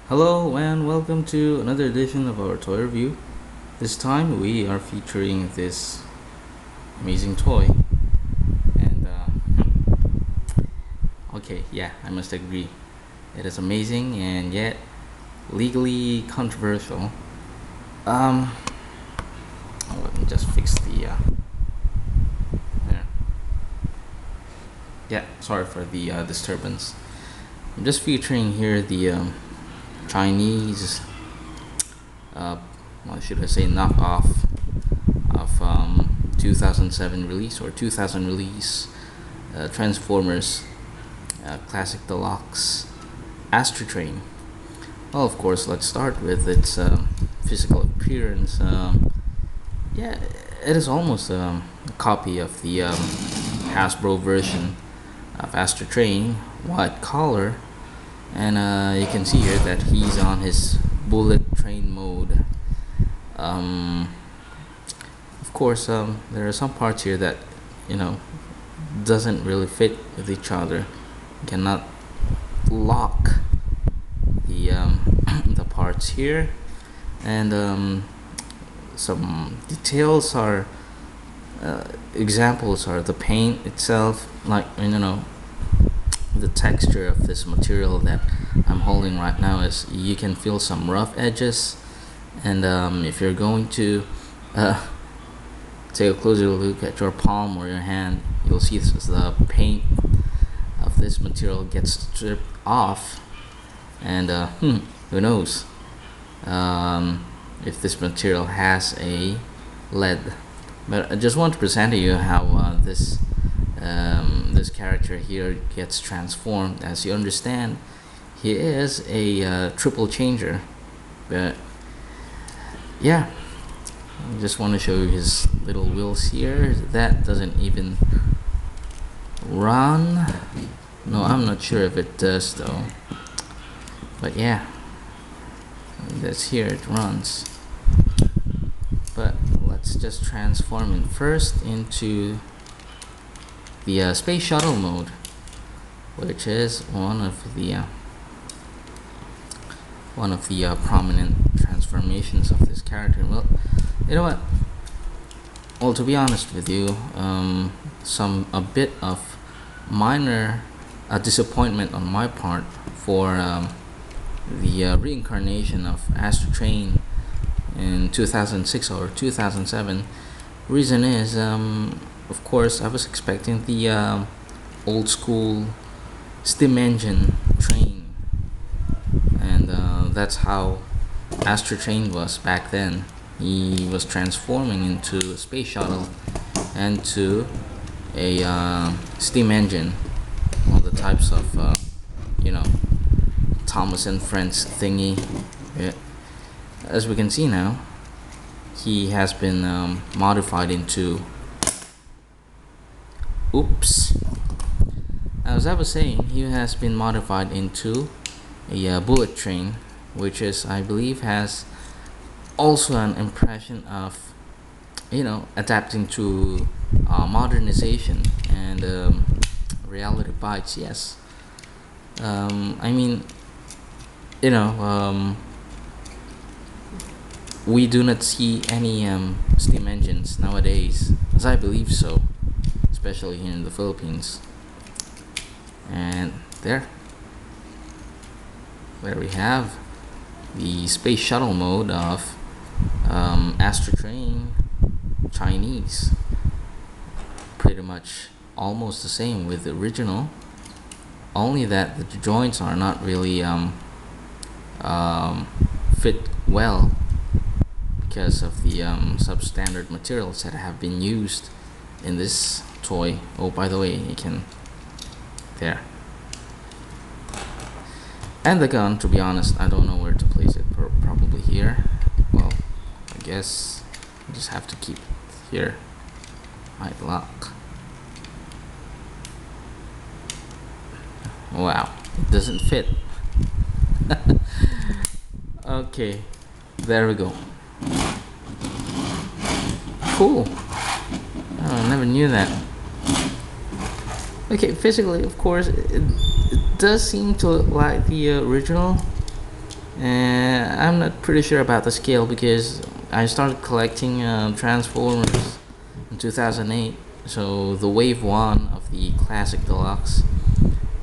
Hello and welcome to another edition of our toy review. This time we are featuring this amazing toy and okay, yeah, I must agree. It is amazing and yet legally controversial. Um Let me just fix the there. Yeah, sorry for the disturbance. I'm just featuring here the Chinese uh, what should I say, knockoff of 2007 release or 2000 release Transformers Classic Deluxe Astrotrain. Well, of course, let's start with its physical appearance. Yeah, it is almost a copy of the Hasbro version of Astrotrain, white collar, and you can see here that he's on his bullet train mode. Um, of course, there are some parts here that you know doesn't really fit with each other. You cannot lock the the parts here, and some details are examples are the paint itself, like the texture of this material that I'm holding right now is you can feel some rough edges, and if you're going to uh, take a closer look at your palm or your hand, you'll see the paint of this material gets stripped off, and who knows if this material has a lead. But I just want to present to you how this character here gets transformed. As you understand, he is a triple changer, but yeah, I just want to show you his little wheels here. That doesn't even run. No, I'm not sure if it does though, but yeah, that's here, it runs. But let's just transform it first into the space shuttle mode, which is one of the prominent transformations of this character. Well, you know what? Well, to be honest with you, a bit of minor disappointment on my part for the reincarnation of Astrotrain in 2006 or 2007. Reason is, of course, I was expecting the old school steam engine train, and that's how Astrotrain was back then. He was transforming into a space shuttle and to a steam engine, all the types of Thomas and Friends thingy. Yeah. As we can see now, he has been modified into as I was saying, he has been modified into a bullet train, which is, I believe, has also an impression of adapting to modernization and reality bites. Yes, I mean, you know we do not see any steam engines nowadays, as I believe so, especially here in the Philippines. And there we have the space shuttle mode of Astrotrain Chinese. Pretty much almost the same with the original, only that the joints are not really fit well because of the substandard materials that have been used in this toy. Oh, by the way, you can there. And the gun, to be honest, I don't know where to place it. Probably here. Well, I guess I just have to keep it here. Might lock. Wow, it doesn't fit. Okay, there we go. Cool. Oh, I never knew that. Okay, physically, of course, it does seem to look like the original, And I'm not pretty sure about the scale because I started collecting Transformers in 2008. So the wave one of the classic deluxe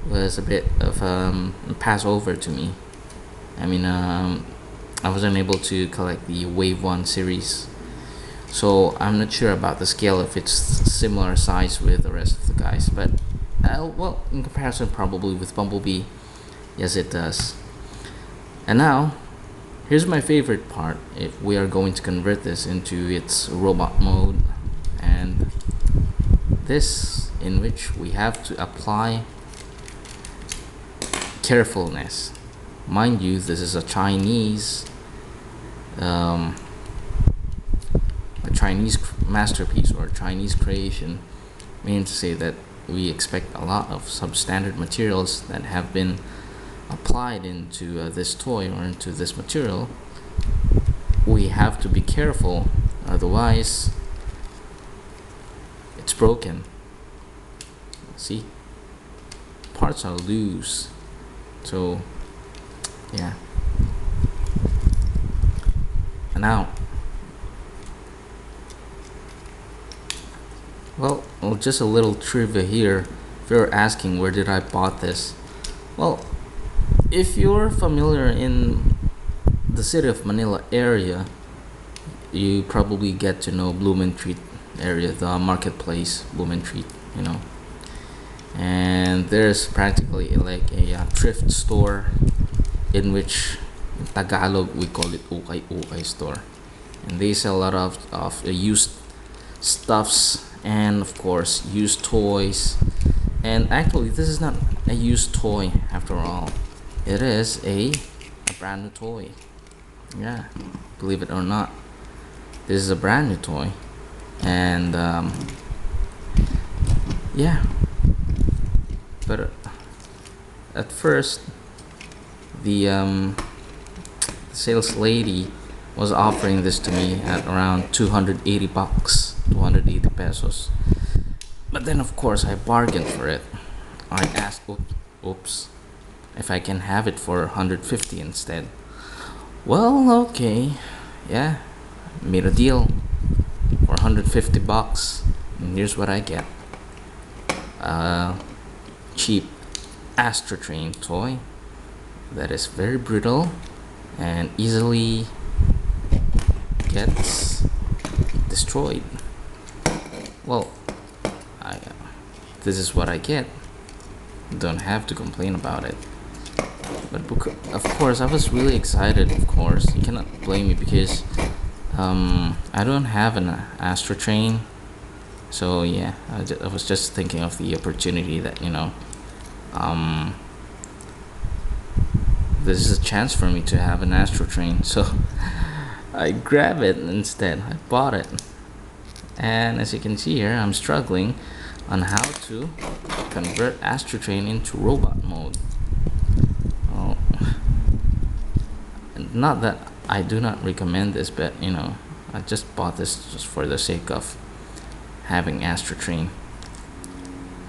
was a bit of a pass over to me. I mean, I wasn't able to collect the wave one series, so I'm not sure about the scale if it's similar size with the rest of the guys. But well, in comparison, probably with Bumblebee, yes, it does. And now, here's my favorite part. If we are going to convert this into its robot mode, and this in which we have to apply carefulness. Mind you, this is a Chinese masterpiece or Chinese creation, meaning to say that we expect a lot of substandard materials that have been applied into this toy or into this material. We have to be careful, otherwise it's broken. See, parts are loose, so yeah. And now, well, just a little trivia here. If you're asking where did I bought this, well, if you're familiar in the city of Manila area, you probably get to know Blumentritt area, the marketplace Blumentritt, you know. And there's practically like a thrift store, in which in Tagalog we call it ukay store, and they sell a lot of used stuffs and of course used toys. And actually, this is not a used toy after all. It is a brand new toy. Yeah, believe it or not, this is a brand new toy. And yeah, but at first the sales lady was offering this to me at around 280 bucks, 280 pesos. But then of course I bargained for it. I asked, oops, if I can have it for 150 instead. Well, okay, yeah, made a deal for 150 bucks. And here's what I get. Cheap Astrotrain toy that is very brittle and easily gets destroyed. Well, this is what I get. Don't have to complain about it. But of course, I was really excited. Of course, you cannot blame me because I don't have an Astrotrain. So yeah, I was just thinking of the opportunity that, you know, this is a chance for me to have an Astrotrain. So I grab it instead. I bought it. And as you can see here, I'm struggling on how to convert Astrotrain into robot mode. Oh, not that I do not recommend this, but you know, I just bought this just for the sake of having Astrotrain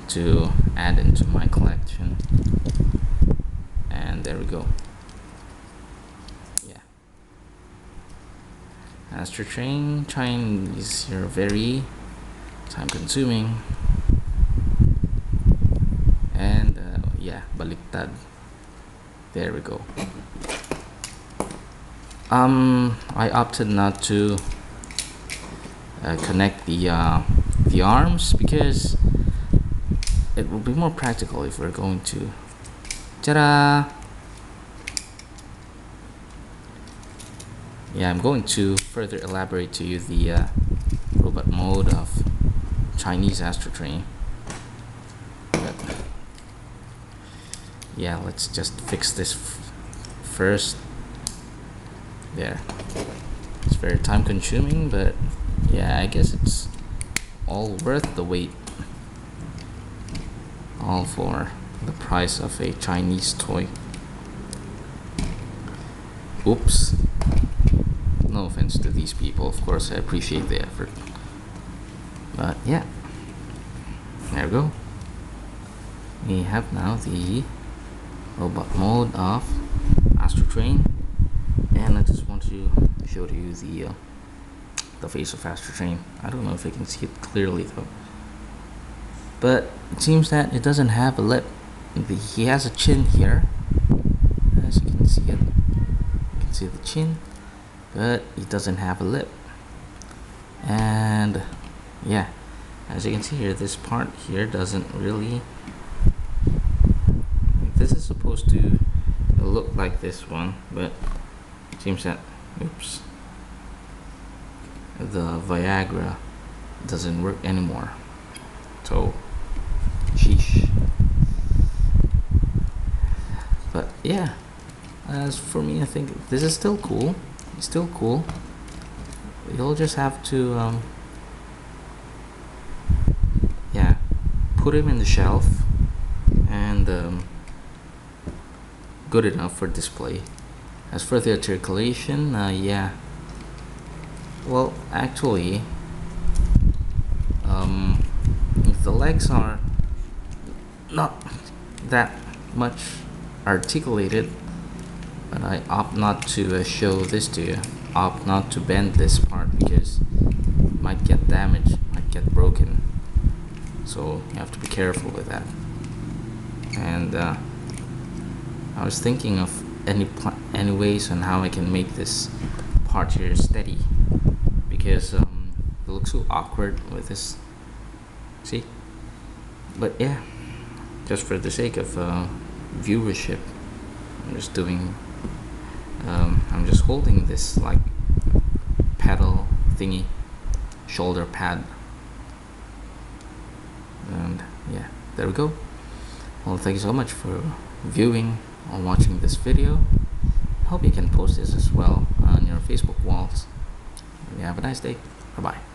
to add into my collection. And there we go. Yeah, Astrotrain Chinese are very time consuming. And yeah, baliktad. There we go. I opted not to connect the arms because it will be more practical if we're going to. Ta-da! Yeah, I'm going to further elaborate to you the robot mode of Chinese Astrotrain. But yeah, let's just fix this first. There. It's very time consuming, but yeah, I guess it's all worth the wait. All for the price of a Chinese toy. Oops. No offense to these people, of course I appreciate the effort. But yeah, there we go. We have now the robot mode of Astrotrain. And I just want to show to you the face of Astrotrain. I don't know if you can see it clearly though, but it seems that it doesn't have a lip. He has a chin here, as you can see it. You can see the chin, but he doesn't have a lip. And yeah, as you can see here, this part here doesn't really. This is supposed to look like this one, but it seems that, oops, the Viagra doesn't work anymore. So, sheesh. But yeah, as for me, I think this is still cool. It's still cool. You'll just have to, yeah, put him in the shelf and good enough for display. As for the articulation, yeah. Well, actually, if the legs are not that much articulated, but I opt not to show this to you. Opt not to bend this part because it might get damaged, might get broken. So you have to be careful with that. And I was thinking of any ways on how I can make this part here steady, because it looks so awkward with this. See? But yeah, just for the sake of viewership, I'm just doing. I'm just holding this like pedal thingy, shoulder pad, and yeah, there we go. Well, thank you so much for viewing or watching this video. Hope you can post this as well on your Facebook walls. You have a nice day. Bye bye.